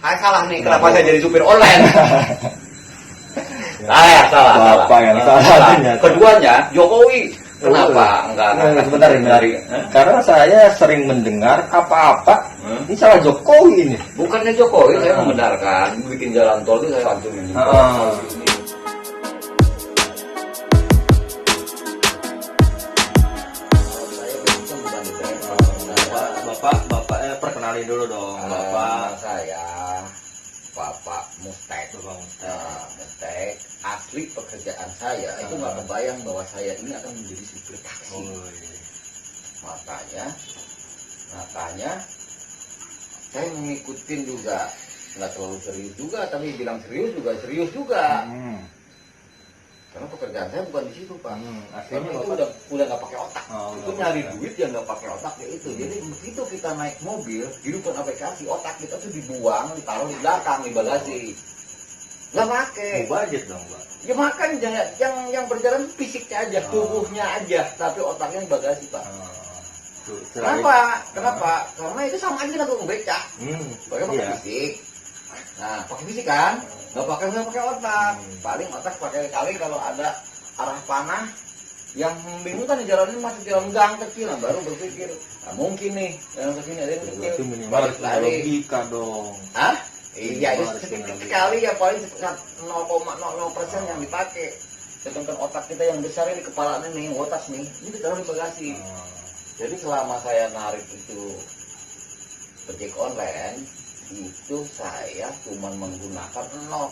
salah nih, kenapa saya jadi supir online? Salah. Bapak yang salah. Keduanya, Jokowi. Kenapa? Enggak. Sebentar ini. Karena saya sering mendengar apa-apa. Ini salah Jokowi ini. Bukannya Jokowi, saya membenarkan. Bikin jalan tol itu saya hancurin. Bapak perkenalin dulu dong. Bapak Mustek. Mustek. Asli pekerjaan saya itu nggak kebayang bahwa saya ini akan menjadi supir taksi. Makanya saya mengikutin juga, nggak terlalu serius juga, tapi bilang serius juga. Karena pekerjaan saya bukan di situ, Pak. Karena itu udah nggak pakai otak. Itu nyari duit yang nggak pakai otak ya itu. Jadi begitu kita naik mobil, hidupkan aplikasi, otak kita tuh dibuang, ditaruh di belakang, di bagasi. Nggak pakai. Budget dong, Pak. Ya makan yang berjalan fisiknya aja, tubuhnya aja, tapi otaknya di bagasi, Pak. Kenapa? Karena itu sama aja dengan beca. Pakai fisik. Nah, pakai fisik kan? Nggak pakai otak. Paling otak pakai kali kalau ada arah panah yang bingung kan di jalan ini masih jalan gang kecil, baru berpikir, nah, mungkin nih jalan kesini ada yang kecil. Minimal logika dong. Iya, itu sedikit sekali ya, paling 0,00% yang dipakai. Sedangkan otak kita yang besar ini, kepala ini, otak nih, ini ditaruh di bagasi. Jadi selama saya narik itu ojek online, itu saya cuma menggunakan 0,0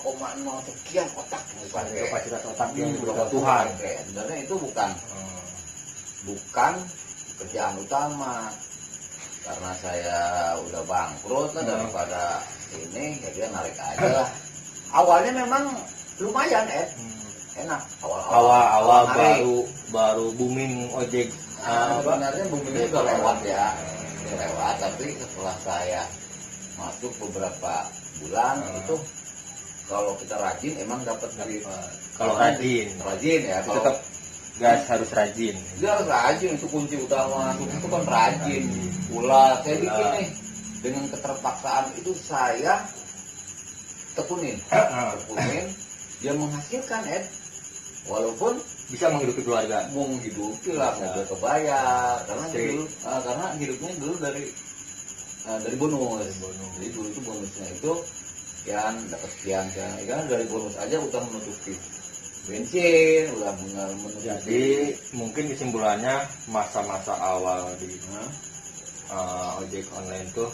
sekian otak dipakai. Kapasitas otak yang Tuhan. Sebenarnya itu bukan kerjaan utama. Karena saya udah bangkrut lah, daripada ini ya dia narik aja lah. Awalnya memang lumayan enak awal baru booming ojek. Sebenarnya boomingnya udah lewat ya, tapi setelah saya masuk beberapa bulan itu kalau kita rajin emang dapat duit. Kalau rajin ya, kalau tetap gas harus rajin. Dia harus rajin, itu kunci utama. Itu kan rajin. Pula saya bikin nih dengan keterpaksaan itu saya tekunin. Dia menghasilkan walaupun bisa menghidupi keluarga. Menghidupi lah, mobil kebayar. Karena hidupnya dulu dari bonus. Jadi dulu itu bonusnya itu sekian dapat sekian kan dari bonus aja udah menutupi bensin, udah menutupi. Jadi mungkin kesimpulannya masa-masa awal di ojek online tuh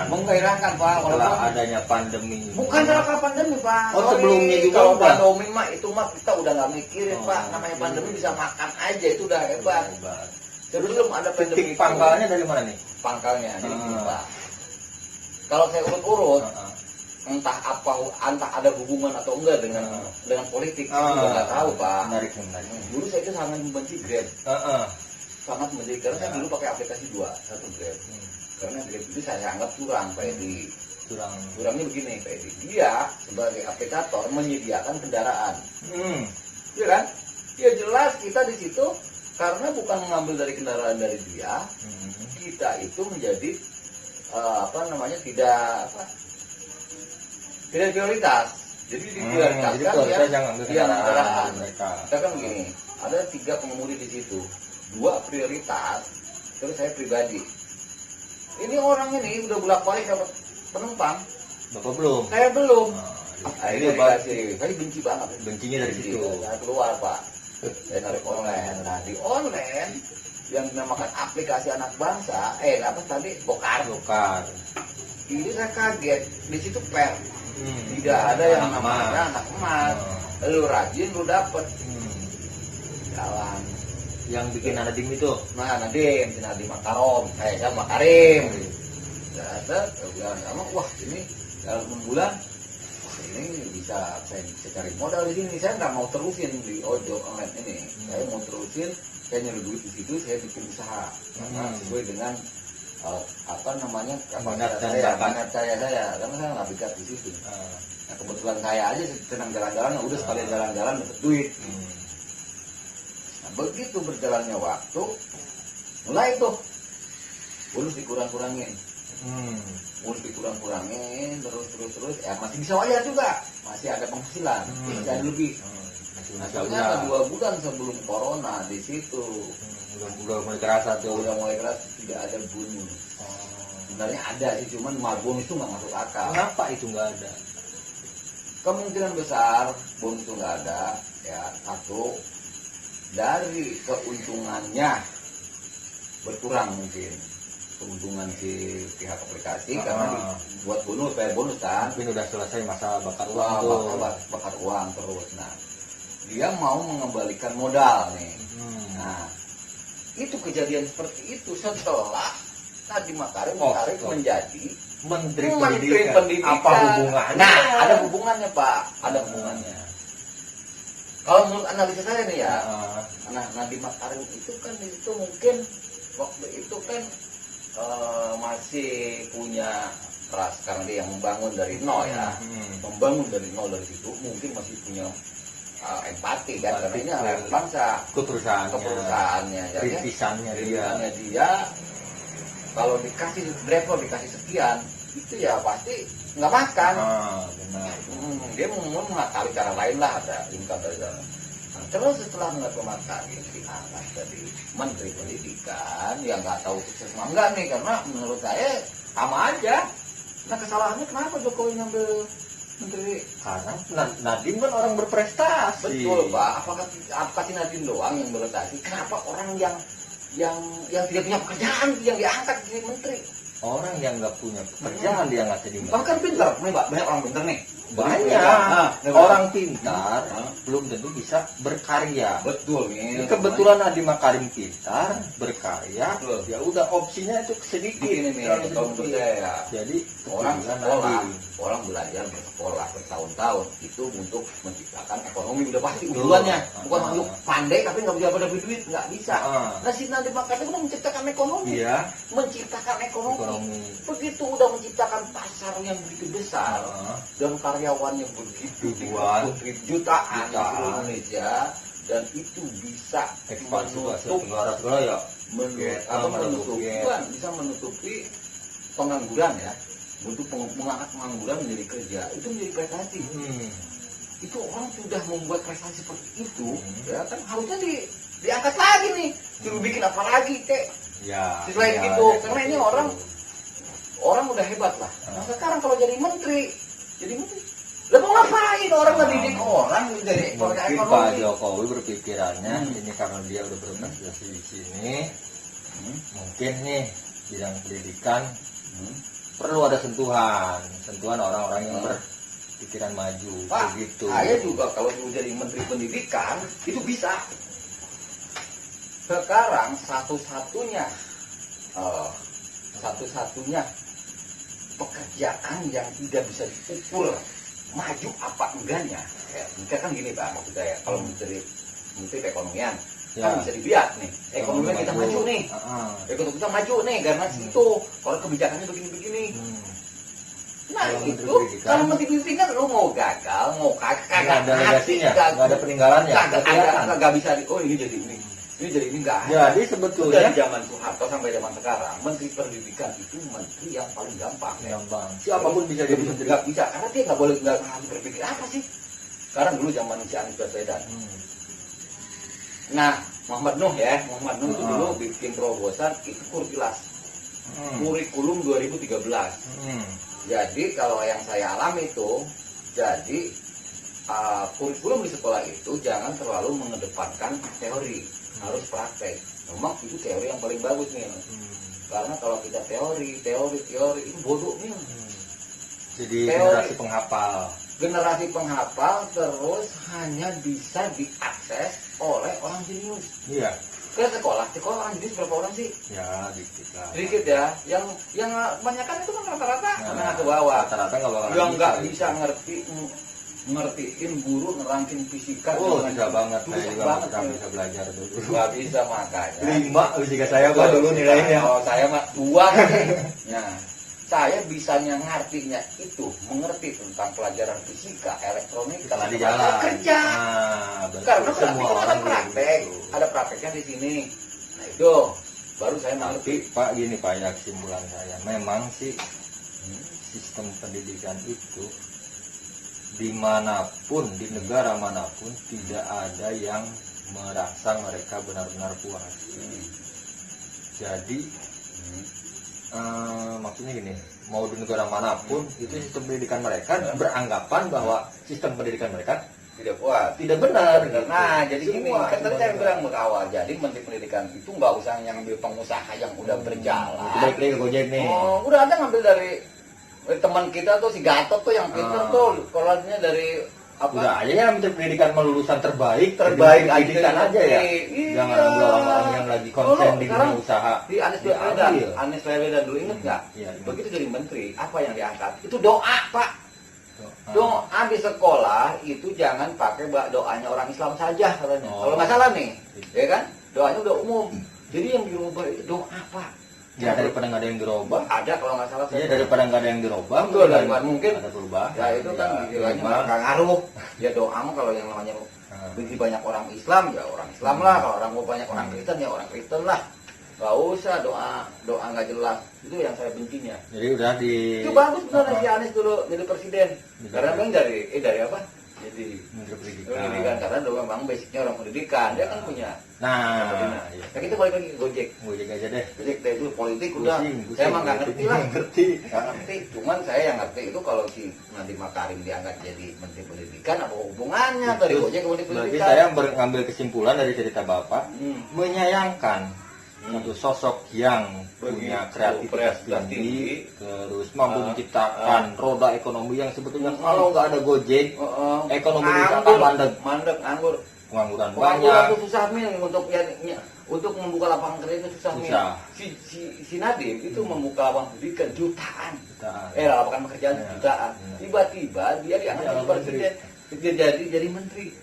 menggairahkan Pak. Setelah adanya pandemi. Bukan karena pandemi Pak. Sebelumnya juga kalau udah. Pandemi mah itu mah kita udah nggak mikirin Pak. Namanya pandemi bisa makan aja itu udah hebat. Sebelum ada pandemi. Pangkalnya dari mana nih? Pangkalnya dari sini Pak. Kalau saya urut-urut, entah ada hubungan atau enggak dengan politik, itu nggak tahu Pak. Menarik. Dulu saya itu sangat membenci Grab. Sangat membenci karena saya dulu pakai aplikasi satu Grab. Karena Grab itu saya anggap curang Pak Edi. Curangnya begini Pak Edi. Dia sebagai aplikator menyediakan kendaraan. Iya kan? Ya jelas kita di situ karena bukan mengambil dari kendaraan dari dia, kita itu menjadi tidak prioritas. Jadi diprioritaskan yang kendaraan mereka. Kita kan begini, ada 3 pengemudi di situ, 2 prioritas, terus saya pribadi. Ini orang ini udah bolak-balik dapat penumpang. Bapak belum? Saya belum. Ini saya benci banget. Bencinya dari situ. Saya keluar Pak. Saya narik online. Nah di online yang dinamakan aplikasi anak bangsa, Bokar. Ini saya kaget. Di situ tidak ada yang namanya anak emas. Lu rajin lu dapet. Jalan. Yang bikin Nadiem itu? Nadiem Makarom. Saya Makarim. Wah ini dalam 6 bulan, ini bisa saya cari modal di sini. Saya nggak mau terusin di ojol online ini. Saya mau terusin, saya nyari duit di situ, saya bikin usaha. Karena sesuai dengan minat saya karena saya nggak bikat di situ. Nah, kebetulan saya aja senang jalan-jalan, udah sekalian jalan-jalan dapat duit. Nah, begitu berjalannya waktu, mulai tuh bonus dikurang-kurangin. Bonus dikurang-kurangin terus ya masih bisa wajar juga, masih ada penghasilan, masih ada lebih. Ternyata 2 bulan sebelum corona di situ udah mulai kerasa tuh. Udah mulai keras, tidak ada bonus. Sebenarnya ada sih, cuman bonus itu nggak masuk akal. Kenapa itu nggak ada? Kemungkinan besar bonus itu nggak ada, ya satu dari keuntungannya berkurang mungkin keuntungan si pihak aplikasi karena buat bonus, bayar bonus kan. Mungkin udah selesai masa bakar uang tuh. Bakar uang terus. Nah, dia mau mengembalikan modal nih. Nah, itu kejadian seperti itu setelah Nadiem Makarim menjadi Menteri Pendidikan. Apa hubungannya? Nah, ada hubungannya Pak, ada hubungannya. Kalau menurut analisa saya nih ya, nah Nadiem Makarim itu kan itu mungkin waktu itu kan masih punya ras karena dia yang membangun dari nol ya, membangun dari nol dari situ mungkin masih punya empati kan, karena ini anak bangsa, keperusahaannya, rintisannya dia kalau dikasih driver dikasih sekian itu ya pasti nggak makan. Benar. Dia mau mengakali cara lain lah, ada income dari sana. Nah, terus setelah Nadiem Makarim diangkat jadi Menteri Pendidikan, ya nggak tahu sukses enggak nih, karena menurut saya sama aja. Nah, kesalahannya kenapa Jokowi ngambil Menteri? Karena Nadiem kan orang berprestasi. Betul Pak. Apakah si Nadiem doang yang berprestasi? Kenapa orang yang tidak punya pekerjaan yang diangkat jadi menteri? Orang yang nggak punya pekerjaan dia nggak jadi menteri. Bahkan pintar, banyak orang pintar nih. Banyak orang pintar belum tentu bisa berkarya. Betul nih. Kebetulan Nadiem Makarim pintar, berkarya, ya udah opsinya itu sedikit. Jadi orang belajar bersekolah bertahun-tahun itu untuk menciptakan ekonomi, udah pasti tujuannya. Bukan untuk pandai tapi nggak bisa dapat duit, nggak bisa. Nah, si Nadiem Makarim itu menciptakan ekonomi. Iya. Menciptakan ekonomi. Begitu udah menciptakan pasar yang begitu besar dan karyawannya begitu jutaan di Indonesia, dan itu bisa bisa menutupi pengangguran ya, untuk mengangkat pengangguran menjadi kerja, itu menjadi prestasi. Itu orang sudah membuat prestasi seperti itu, ya kan harusnya diangkat lagi nih, suruh bikin apa lagi selain itu, karena ini orang udah hebat lah. Nah, sekarang kalau jadi menteri lah mau ngapain orang ngedidik orang dari mungkin Pak Jokowi berpikirannya ini karena dia udah berprestasi di sini, mungkin nih bidang pendidikan perlu ada sentuhan orang-orang yang berpikiran maju. Pak, begitu. Saya juga kalau jadi menteri pendidikan itu bisa. Sekarang satu-satunya pekerjaan yang tidak bisa diukur maju apa enggaknya, ya kan gini Pak, maksud saya kalau menteri perekonomian kan bisa dilihat nih, ekonominya kita maju nih, ekonomi kita maju nih karena itu kalau kebijakannya begini-begini. Nah itu kalau menteri pendidikan lu mau gagal mau kagak ada legasinya, nggak ada peninggalannya, nggak bisa ini jadi ini nggak ada. Jadi sebetulnya dari zaman Soeharto sampai zaman sekarang menteri pendidikan itu menteri yang paling gampang. Siapapun bisa jadi menteri. Nggak bisa karena dia nggak boleh harus berpikir apa sih. Sekarang dulu zaman si Anies Baswedan. Nah Muhammad Nuh itu dulu bikin terobosan itu kurikulum 2013. Jadi kalau yang saya alami itu jadi kurikulum di sekolah itu jangan terlalu mengedepankan teori, harus praktek. Memang itu teori yang paling bagus nih. Karena kalau kita teori itu bodoh nih. Jadi generasi penghafal terus hanya bisa diakses oleh orang jenius. Iya. Ke sekolah orang jenius berapa orang sih? Ya dikit lah. Sedikit ya. Yang kebanyakan itu kan rata-rata menengah ke bawah. Rata-rata nggak bisa ngertiin guru nerangin fisika. Bisa banget. Saya juga nggak bisa belajar dulu. Nggak bisa makanya. 5 fisika saya Pak dulu nilainya. Kalau saya mah 2 nih. Nah, saya bisanya ngartinya itu mengerti tentang pelajaran fisika, elektronik, setelah di jalan kerja. Karena semua orang ada praktek, ada prakteknya di sini. Nah itu baru saya tapi Pak gini Pak, ya kesimpulan saya memang sih sistem pendidikan itu dimanapun, di negara manapun tidak ada yang merasa mereka benar-benar puas. Jadi maksudnya gini, mau di negara manapun itu sistem pendidikan mereka beranggapan bahwa sistem pendidikan mereka tidak puas, tidak benar. Nah, jadi gini, Semua, kan tadi saya bilang awal, jadi menteri pendidikan itu nggak usah yang ambil pengusaha yang udah berjalan. Balik lagi ke Gojek nih. Oh, udah ada ngambil dari teman kita tuh si Gatot tuh yang pintar tuh, sekolahnya dari apa? Udah aja ya menteri pendidikan melulusan terbaik pendidikan aja ya. Iya. Jangan ambil orang-orang yang lagi konsen di dunia usaha. Di Anies Baswedan dulu inget nggak? Iya, begitu jadi menteri, apa yang diangkat? Itu doa, Pak. Doa di sekolah itu jangan pakai doanya orang Islam saja katanya. Kalau nggak salah nih, ya kan? Doanya udah umum. Jadi yang dirubah itu doa, Pak. Ya daripada nggak ada yang dirubah. Ada kalau nggak salah. Ya daripada nggak ada yang dirubah. Betul, mungkin ada perubahan. Ya itu kan istilahnya nggak ngaruh. Ya doa mah kalau yang namanya bagi banyak orang Islam ya orang Islam lah. Kalau orang mau banyak orang Kristen ya orang Kristen lah. Gak usah doa nggak jelas. Itu yang saya bencinya. Jadi udah itu bagus benar si Anies dulu jadi presiden. Karena memang dari apa? Jadi menteri pendidikan karena dulu memang basicnya orang pendidikan. Dia kan punya. Nah, ya kita balik lagi ke Gojek. Gojek aja deh. Gojek deh itu politik udah. Saya emang nggak ngerti lah. Nggak ngerti. Cuman saya yang ngerti itu kalau si Nadiem Makarim diangkat jadi menteri pendidikan apa hubungannya dari Gojek ke menteri pendidikan? Berarti saya mengambil kesimpulan dari cerita Bapak menyayangkan satu sosok yang punya kreativitas tinggi, terus mampu menciptakan roda ekonomi yang sebetulnya kalau nggak ada Gojek, ekonomi kita akan mandek, nganggur. Pengangguran banyak. Itu susah min untuk membuka lapangan kerja itu susah min. Si Nadiem itu membuka lapangan pendidikan jutaan. Lapangan pekerjaan jutaan. Tiba-tiba dia diangkat jadi presiden, jadi menteri.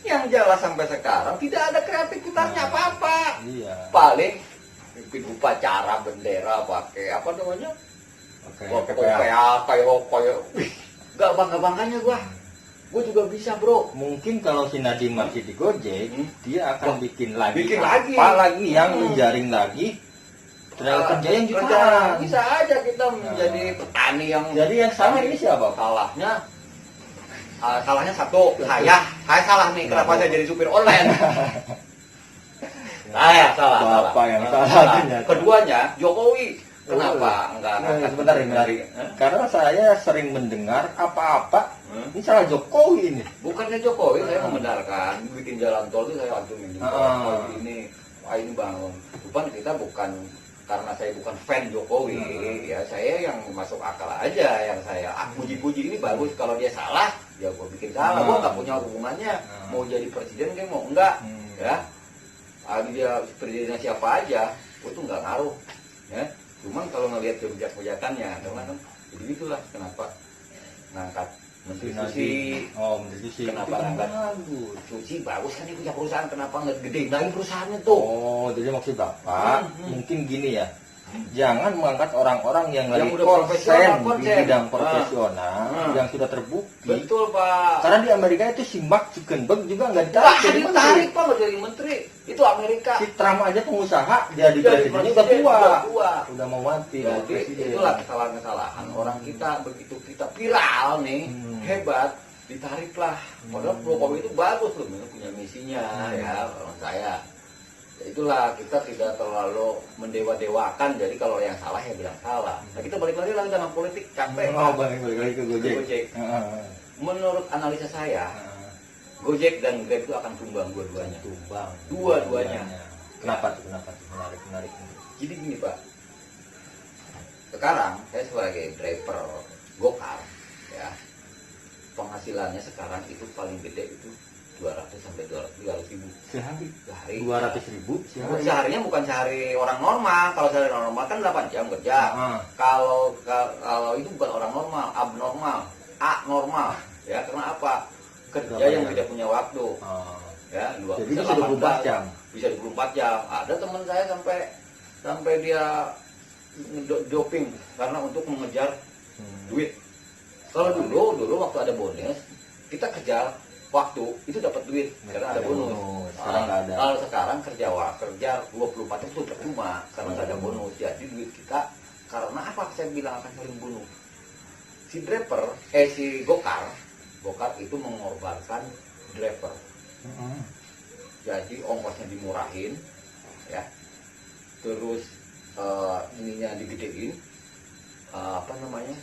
Yang jelas sampai sekarang tidak ada kreativitasnya apa-apa. Iya. Paling bikin upacara bendera pakai apa namanya? Kayak gak bangga-bangganya gua. Gua juga bisa, Bro. Mungkin kalau si Nadiem masih di Gojek, dia akan bikin lagi. Apalagi yang menjaring lagi tenaga kerja yang jutaan. Bisa aja kita menjadi petani yang. Jadi yang salah ini siapa? Salahnya satu, saya salah nih. Kenapa saya jadi supir online? Saya salah. Bapak yang salah. Keduanya Jokowi. Kenapa enggak? Sebentar ini. Karena saya sering mendengar apa-apa ini salah Jokowi ini. Bukannya Jokowi, saya membenarkan bikin jalan tol itu saya antumin ini. Wah ini bangun. Bukan karena saya bukan fan Jokowi, ya saya yang masuk akal aja, yang saya puji-puji ini bagus. Kalau dia salah, ya gue bikin salah. Gue nggak punya hubungannya mau jadi presiden kayak mau enggak, ya. Dia presidennya siapa aja, itu nggak ngaruh, ya. Cuman kalau ngelihat kebijakannya, karena kan jadi gitulah kenapa ngangkat Menteri Susi. Menteri Susi. Kenapa ngangkat Susi bagus kan dia punya perusahaan, kenapa nggak gedein lagi perusahaannya tuh? Jadi maksud Bapak mungkin gini ya. Jangan mengangkat orang-orang yang lagi konsen di bidang profesional yang sudah terbukti. Betul, Pak. Karena di Amerika itu si Mark Zuckerberg juga nggak ditarik Pak nggak jadi menteri. Itu Amerika. Si Trump aja pengusaha jadi presidennya udah tua. Udah mau mati. Jadi itulah kesalahan-kesalahan orang kita. Begitu kita viral nih, hebat, ditariklah. Padahal Jokowi itu bagus loh, punya misinya ya orang saya. Ya itulah kita tidak terlalu mendewa-dewakan. Jadi kalau yang salah ya bilang salah. Nah kita balik lagi dalam politik capek. Balik lagi ke Gojek. Menurut analisa saya, Gojek dan Grab itu akan tumbang dua-duanya. Dua-duanya. Kenapa tuh? Menarik. Jadi gini Pak. Sekarang saya sebagai driver Gokar, ya penghasilannya sekarang itu paling gede itu 200 sampai 300 ribu sehari. 200.000 seharinya, bukan sehari orang normal. Kalau sehari orang normal kan 8 jam kerja. Kalau itu bukan orang normal, abnormal, anormal. Ya karena apa? Kerja yang tidak punya waktu. Ya, jadi bisa 24 jam. Bisa 24 jam. Ada teman saya sampai dia doping karena untuk mengejar duit. Kalau dulu waktu ada bonus, kita kerja waktu itu dapat duit karena ada bonus. Sekarang nggak ada. Kalau sekarang kerja 24 jam itu percuma karena nggak ada bonus. Jadi duit kita karena apa saya bilang akan saling bunuh. Si driver, si Gokar itu mengorbankan driver. Jadi ongkosnya dimurahin, ya. Terus ininya digedein,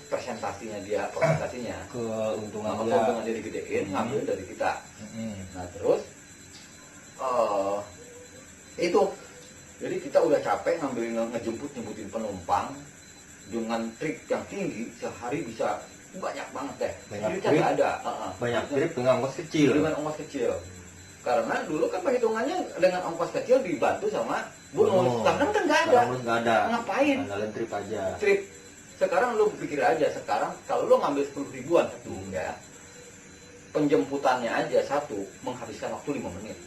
presentasinya keuntungan dia digedein, ngambil dari kita. Nah terus itu, jadi kita udah capek ngejemputin penumpang dengan trik yang tinggi, sehari bisa banyak banget deh. Banyak trip dengan ongkos kecil. Karena dulu kan perhitungannya dengan ongkos kecil dibantu sama bonus. Sekarang kan nggak ada. Ngapain? Andalin trip aja. Trip. Sekarang lu pikir aja, sekarang kalau lu ngambil 10 ribuan satu, ya, penjemputannya aja satu menghabiskan waktu 5 menit.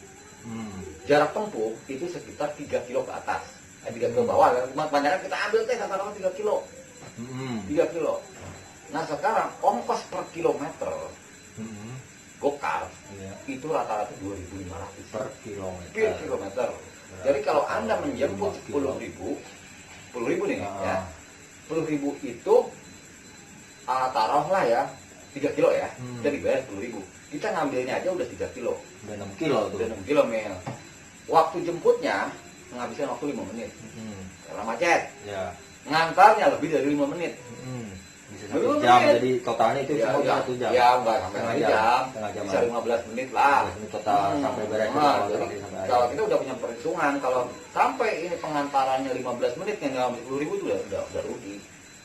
Jarak tempuh itu sekitar 3 kilo ke atas. 3 kilo bawah, banyak kita ambil rata-rata 3 kilo. 3 kilo. Nah sekarang ongkos per kilometer Gokar itu rata-rata 2.500 per kilometer. Jadi kalau Anda menjemput 10 ribu nih, ya, 10 ribu itu taruhlah ya 3 kilo ya, jadi bayar 10 ribu. Kita ngambilnya aja udah 3 kilo. Udah 6 kilo tuh. Udah 6 kilo mil. Waktu jemputnya menghabiskan waktu 5 menit. Karena macet. Ya. Ngantarnya lebih dari 5 menit. Bisa 1 jam, jadi totalnya itu ya, semua 1 jam. Ya, enggak sampai 1 jam. Bisa 15 menit lah. Ini total sampai beres. Jadi kalau kita udah punya perhitungan, kalau sampai ini pengantarannya 15 menit yang ngambil 10 ribu itu udah rugi.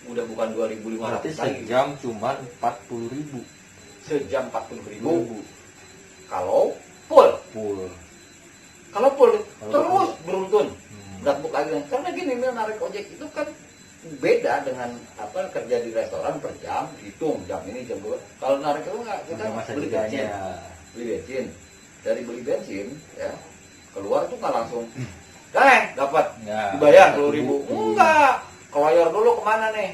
Udah bukan 2.500 berarti lagi. sejam cuma 40 ribu. Sejam 40 ribu. Kalau full. Kalau full terus beruntun. Nggak buk lagi. Karena gini, narik ojek itu kan beda dengan kerja di restoran per jam, hitung jam ini jam 2. Kalau narik itu nggak, kita beli bensin. Dari beli bensin, ya, keluar tuh nggak langsung dapat dibayar 10 ribu. Enggak, kelayar dulu kemana nih,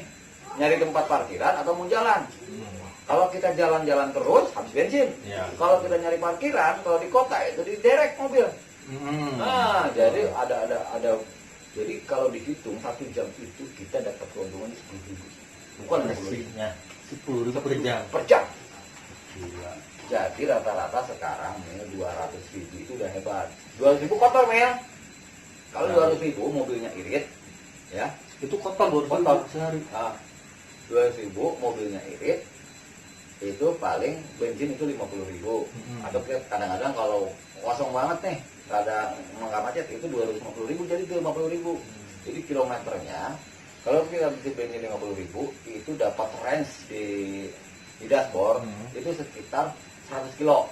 nyari tempat parkiran atau mau jalan. Kalau kita jalan-jalan terus habis bensin. Kalau kita nyari parkiran, kalau di kota itu diderek mobil. Nah, jadi ada. Jadi kalau dihitung 1 jam itu kita dapat keuntungan 10 ribu. Bukan 10 ribu per jam. Gila. Jadi rata-rata sekarang 200 ribu itu udah hebat. 200 ribu kotor Mel. Kalau 200 ribu mobilnya irit, ya. Itu kotor sehari. 200 ribu mobilnya irit, itu paling bensin itu 50 ribu. Atau kadang-kadang kalau kosong banget nih, ada nggak macet itu 250 ribu, jadi 50 ribu. Jadi kilometernya kalau kita beli bensin 50 ribu itu dapat range di dashboard itu sekitar 100 kilo.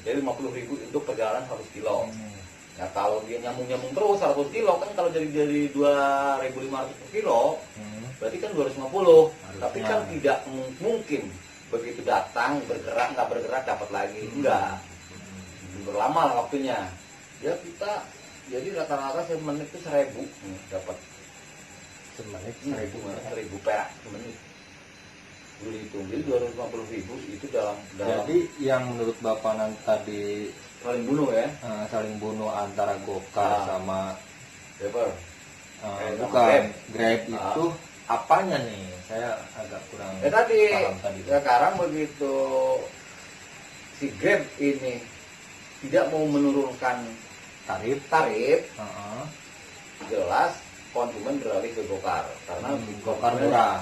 Jadi 50 ribu itu perjalanan 100 kilo. Ya kalau dia nyambung terus 100 kilo kan, kalau jadi 2.500 per kilo berarti kan 250. Tapi kan tidak mungkin begitu datang nggak bergerak dapat lagi, enggak. Berlama lah waktunya. Ya kita jadi rata-rata semenit itu 1.000 dapat. Semenit 1.000 perak semenit. Dulu itu jadi 250 ribu itu dalam. Jadi yang menurut Bapak tadi saling bunuh ya? Saling bunuh antara Gokar sama driver. Bukan Grab itu apanya nih? Saya agak kurang paham tadi. Sekarang begitu si Grab ini tidak mau menurunkan tarif, jelas konsumen beralih ke Gokar karena Gokar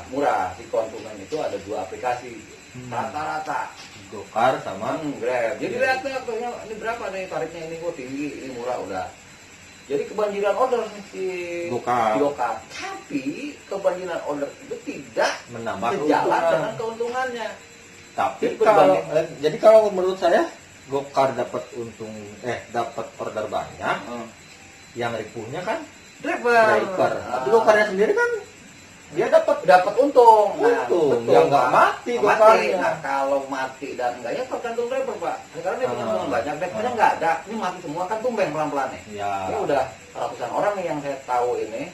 murah. Si konsumen itu ada 2 aplikasi rata-rata Gokar sama Grab. Jadi lihat ini berapa nih tarifnya, ini kok tinggi, ini murah udah. Jadi kebanjiran order si Gokar. Tapi kebanjiran order itu tidak menambah sejalan dengan keuntungannya. Tapi jadi kalau menurut saya Gokar dapat dapat order banyak, yang ripuhnya kan driver. Tapi Gokarnya sendiri kan dia dapat untung. Yang nggak mati Gokarnya. Nah, kalau mati dan enggaknya tergantung driver Pak. Sekarang dia punya uang banyak, drivernya nggak ada, ini mati semua kan, tumbeng pelan-pelan nih. Ini udah ratusan orang nih yang saya tahu ini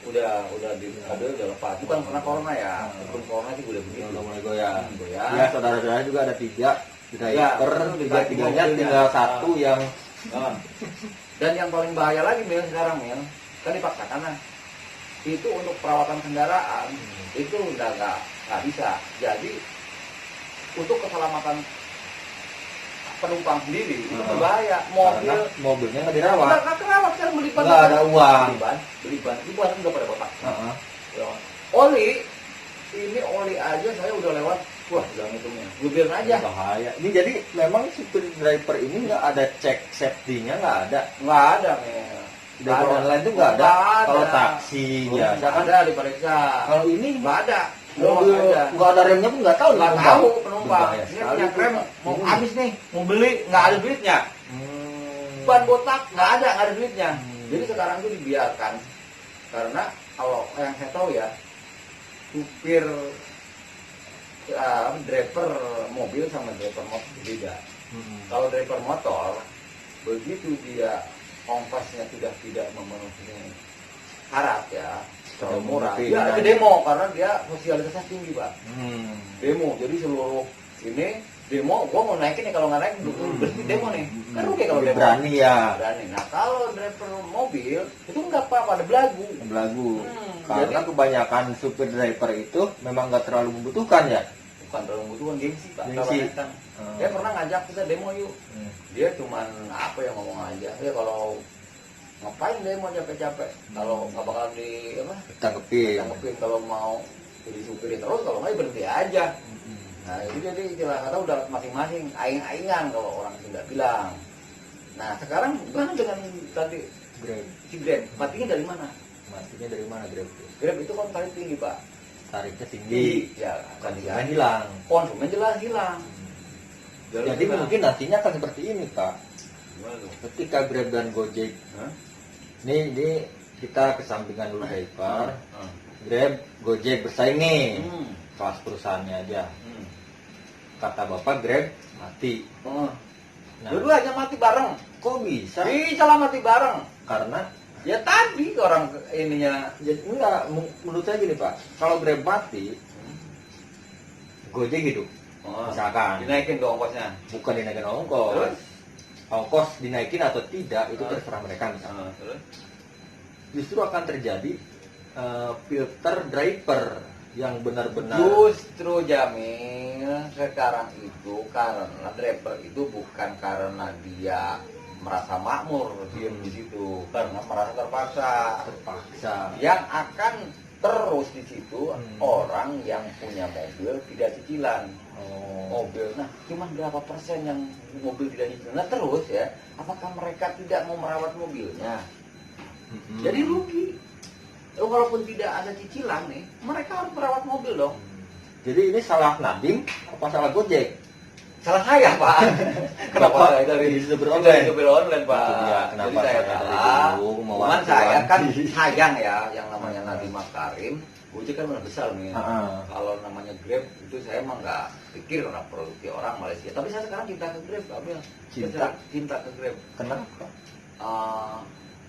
udah di mobil udah lepas. Bukan karena corona ya, sebelum corona sih udah begitu. Udah mulai goyang. Ya saudara-saudara juga ada 3 driver, tiga-tiganya tinggal satu yang dan yang paling bahaya lagi Mil sekarang Mil, kan dipaksa karena itu untuk perawatan kendaraan itu udah nggak bisa. Jadi untuk keselamatan penumpang sendiri itu berbahaya. Mobilnya nggak dirawat. Nggak kerawat, sekarang beli ban. Nggak ada uang. Beli ban itu udah pada kotak. Oli aja saya udah lewat. Wah, udah ngitungnya. Gue bilang aja. Bahaya. Ini jadi memang supir driver ini nggak ada cek safety-nya, nggak ada. Nggak ada, Mil. Driver online itu nggak ada. Kalau taksi biasa kan ada diperiksa. Kalau ini nggak ada. Mobil nggak ada remnya pun nggak tahu. Nggak tahu penumpang. Ini punya rem mau habis nih, mau beli nggak ada duitnya. Ban botak nggak ada duitnya. Jadi sekarang itu dibiarkan karena kalau yang saya tahu ya, supir driver mobil sama driver motor beda. Kalau driver motor begitu dia ongkosnya sudah tidak memenuhi syarat ya, terlalu murah, dia ada ke demo karena dia sosialisasinya tinggi Pak. Demo, jadi seluruh ini demo, gua mau naikin nih, kalau nggak naik berhenti demo nih, kan rugi kalau demo. Berani ya. Berani. Nah kalau driver mobil itu nggak apa-apa, ada belagu. Karena kebanyakan supir driver itu memang nggak terlalu membutuhkan ya. Bukan terlalu membutuhkan, gengsi Pak. Gengsi. Dia pernah ngajak kita demo yuk. Dia cuman apa yang ngomong aja. Ya kalau ngapain demo capek-capek, kalau nggak bakal tangkepin. Kalau mau jadi supir terus, kalau nggak berhenti aja. Nah itu jadi istilah kata udah masing-masing aing-aingan kalau orang Sunda bilang. Nah sekarang gimana dengan tadi Grab? Matinya dari mana? Grab? Grab itu kan tarif tinggi Pak. Tarifnya tinggi. Ya, konsumen hilang. Konsumen jelas hilang. Jadi mungkin nantinya akan seperti ini Pak. Ketika Grab dan Gojek, ini kita kesampingan dulu driver. Grab, Gojek bersaing nih, kelas perusahaannya aja. Kata Bapak Grab mati. Nah, dua-duanya mati bareng. Kok bisa? Bisa lah mati bareng. Karena ya tadi orang ininya. Jadi enggak, menurut saya gini Pak. Kalau Grab mati, Gojek hidup. Misalkan dinaikin ke ongkosnya. Bukan dinaikin ongkos. Terus? Ongkos dinaikin atau tidak itu terserah mereka misalnya. Justru akan terjadi filter driver yang benar-benar. Justru Jamil sekarang itu karena driver itu bukan karena dia merasa makmur diam di situ, karena merasa terpaksa. Yang akan terus di situ orang yang punya mobil tidak cicilan. Mobil, nah cuma berapa persen yang mobil tidak cicilan? Nah terus ya, apakah mereka tidak mau merawat mobilnya? Jadi rugi. Walaupun tidak ada cicilan nih, mereka harus merawat mobil dong. Jadi ini salah Nadim apa salah Gojek? Salah saya Pak. Kenapa saya dari supir online Pak? Ya, kenapa jadi saya salah. Cuman saya kan sayang ya, yang namanya Nadiem Makarim. Gojek kan benar besar nih. Kalau namanya Grab itu saya emang nggak pikir karena produksi orang Malaysia. Tapi saya sekarang cinta ke Grab, Pak Mil. Cinta ke Grab. Kenapa?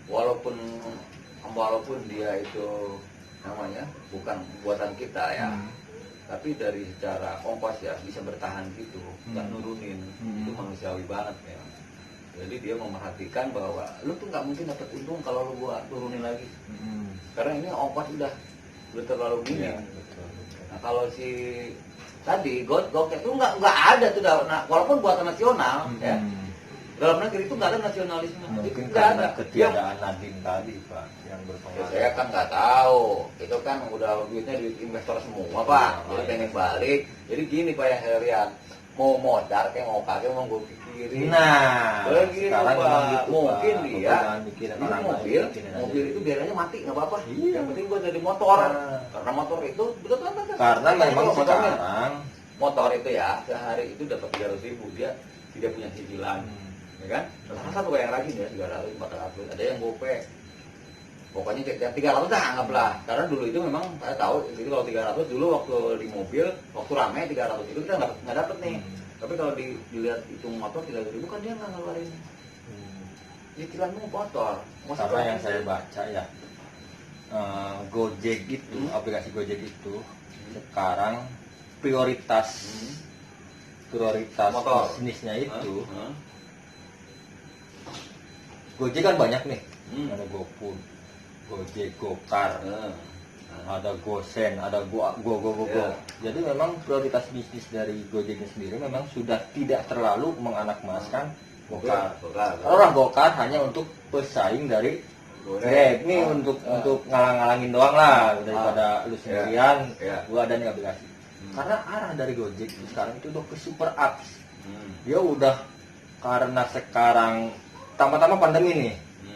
Walaupun dia itu namanya bukan buatan kita ya, tapi dari secara ongkos ya bisa bertahan gitu, nggak nurunin, itu manusiawi banget ya. Jadi dia memerhatikan bahwa lu tuh nggak mungkin dapat untung kalau lu gua turunin lagi, karena ini ongkos udah terlalu minim. Nah kalau si tadi Gojek itu nggak ada tuh, walaupun buatan nasional ya. Dalam negeri itu nggak ada nasionalisme. Mungkin karena ketiadaan Nadiem tadi Pak yang berpengaruh. Saya kan nggak tahu. Itu kan udah duitnya duit investor semua Pak. Jadi pengen balik. Jadi gini Pak yang saya lihat, mau modal kayak mau kagak mau gue pikirin. Nah, gini, sekarang Pak. Gitu, mungkin Pak. Dia mobil itu biaranya mati nggak apa-apa. Yang penting gue jadi motor. Karena motor itu betul. Karena memang sekarang motor itu ya sehari itu dapat 300.000, dia tidak punya cicilan. Ya kan? Rata-rata tuh yang rajin ya 300, 400, ada yang gope. Pokoknya yang 300 dah anggaplah. Karena dulu itu memang saya tahu itu kalau 300 dulu waktu di mobil, waktu ramai 300 itu kita nggak dapet nih. Tapi kalau dilihat hitung motor 300.000 kan dia nggak ngeluarin. Cicilanmu motor. Karena yang saya baca ya, Gojek itu, aplikasi Gojek itu sekarang prioritas prioritas motor bisnisnya itu, Gojek kan banyak nih, ada GoFood, Gojek, Gokar, ada Gosen, ada Go. Jadi memang prioritas bisnis dari Gojeknya sendiri memang sudah tidak terlalu menganak-emaskan Gokar. Orang Gokar hanya untuk pesaing dari Grab, ini untuk ngalang-ngalangin doang lah daripada lu sendirian, gua ada nih aplikasi. Karena arah dari Gojek itu sekarang itu udah ke super apps. Dia udah, karena sekarang tambah-tambah pandemi nih,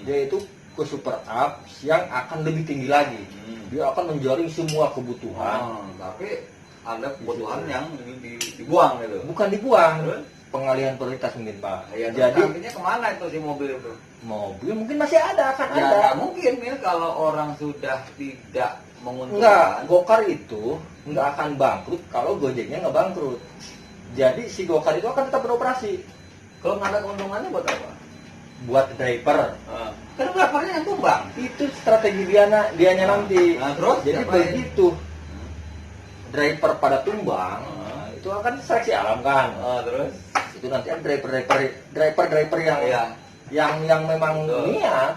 dia itu ke super apps yang akan lebih tinggi lagi. Dia akan menjaring semua kebutuhan. Tapi ada kebutuhan yang dibuang gitu. Bukan dibuang, pengalihan prioritas mungkin Pak. Ya, jadi nantinya kemana itu si mobil itu? Mobil mungkin masih ada, akan Ya, ada. nggak mungkin ya kalau orang sudah tidak menguntungkan. Enggak, Gokar itu nggak akan bangkrut kalau Gojeknya nggak bangkrut. Jadi si Gokar itu akan tetap beroperasi. Kalau nggak ada keuntungannya buat apa? Buat driver. Kan drivernya yang tumbang. Itu strategi dianya nanti. Nah, terus jadi begitu driver pada tumbang, itu akan seleksi alam kan. Terus itu nanti ada driver yang memang niat.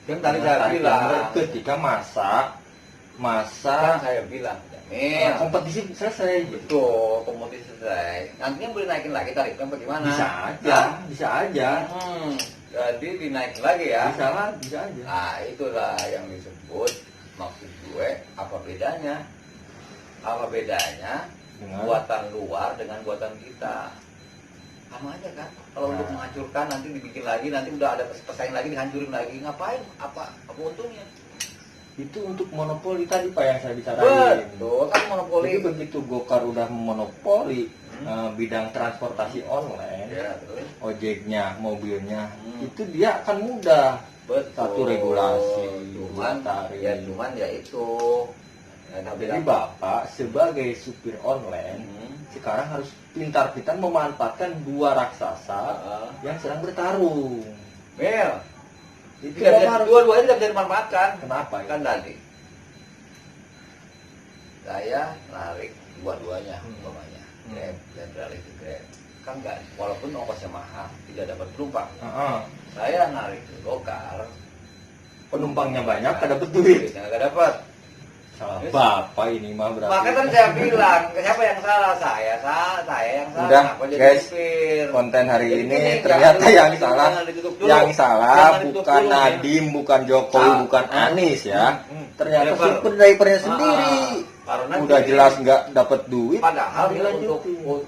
Kan tadi saya bilang ketika masa kan saya bilang kompetisi selesai. Betul, kompetisi selesai. Nantinya boleh naikin lagi tarifnya bagaimana? Bisa aja. Jadi dinaikin lagi ya? Bisa aja. Nah, itulah yang disebut, maksud gue, apa bedanya? Apa bedanya buatan luar dengan buatan kita? Sama aja kan? Kalau untuk menghancurkan nanti dibikin lagi, nanti udah ada pesaing lagi, dihancurin lagi. Ngapain? Apa untungnya? Itu untuk monopoli tadi Pak yang saya bicarain. Betul, kan monopoli. Jadi begitu Gokar udah memonopoli bidang transportasi online, terus ojeknya, mobilnya, itu dia akan mudah. Satu regulasi, cuman ya itu. Jadi Bapak sebagai supir online sekarang harus pintar-pintar memanfaatkan dua raksasa yang sedang bertarung. Itu dua-duanya tidak bisa dimanfaatkan. Kenapa? Kan tadi saya narik dua-duanya, umpamanya Grab dan beralih ke Grab. Kan enggak, walaupun ongkosnya mahal, tidak dapat penumpang. Saya narik ke Gokar, penumpangnya banyak, nggak dapat duit. Nggak dapat. Salah Bapak ini mah berarti. Makanya kan saya bilang, siapa yang salah? Saya yang salah. Udah, jadi guys, supir? konten hari Jadi ini gini, ternyata yang salah. Yang Jangan salah ditutup bukan dulu, Nadiem, bukan Jokowi, bukan Anies ya. Ternyata supir drivernya sendiri. Karena udah jelas nggak dapat duit. Padahal ya untuk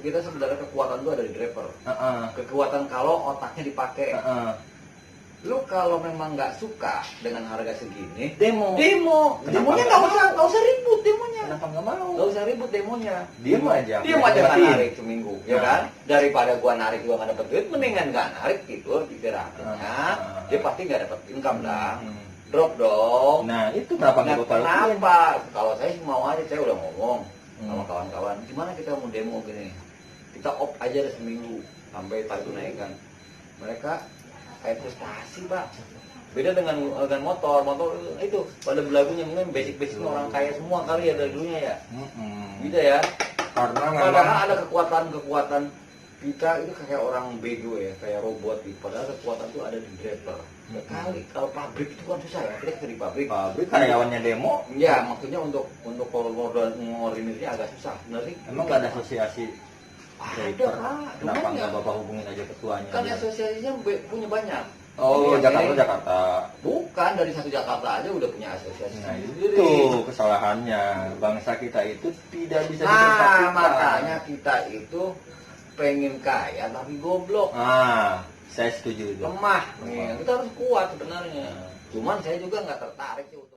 kita sebenarnya kekuatan itu ada di driver. Kekuatan kalau otaknya dipakai. Lu kalau memang nggak suka dengan harga segini, demonya nggak usah ribut demonya. Kenapa nggak mau? Nggak usah ribut demonya. Diem aja nggak narik seminggu, ya kan? Daripada gua narik gua nggak dapet duit, mendingan nggak narik tidur istirahatnya. Dia pasti nggak dapet income dah. Drop dong. Nah itu kenapa nggak bapak lakuin? Kenapa? Kalau saya mau aja, saya udah ngomong sama kawan-kawan, gimana kita mau demo gini? Kita off aja deh seminggu sampai tarif naikkan. Mereka kayak frustasi Pak. Beda dengan motor itu pada belagunya mungkin basic orang kaya semua kali ya dari dulunya ya. Gitu ya. Karena padahal ada kekuatan kita itu kayak orang bego ya, kayak robot gitu. Padahal kekuatan itu ada di driver. Kali kalau pabrik itu kan susah ya, kita kerja di pabrik karyawannya demo. Ya maksudnya untuk ngordinirnya agak susah. Benar sih. Emang nggak ada asosiasi driver? Kenapa nggak bapak hubungin aja ketuanya? Kan asosiasinya punya banyak. Oh Jakarta. Bukan dari satu Jakarta aja udah punya asosiasi. Nah itu kesalahannya, bangsa kita itu tidak bisa dipersatukan. Makanya kita itu pengen kaya tapi goblok. Saya setuju itu. Lemah. Kita harus kuat sebenarnya. Cuman saya juga nggak tertarik sih untuk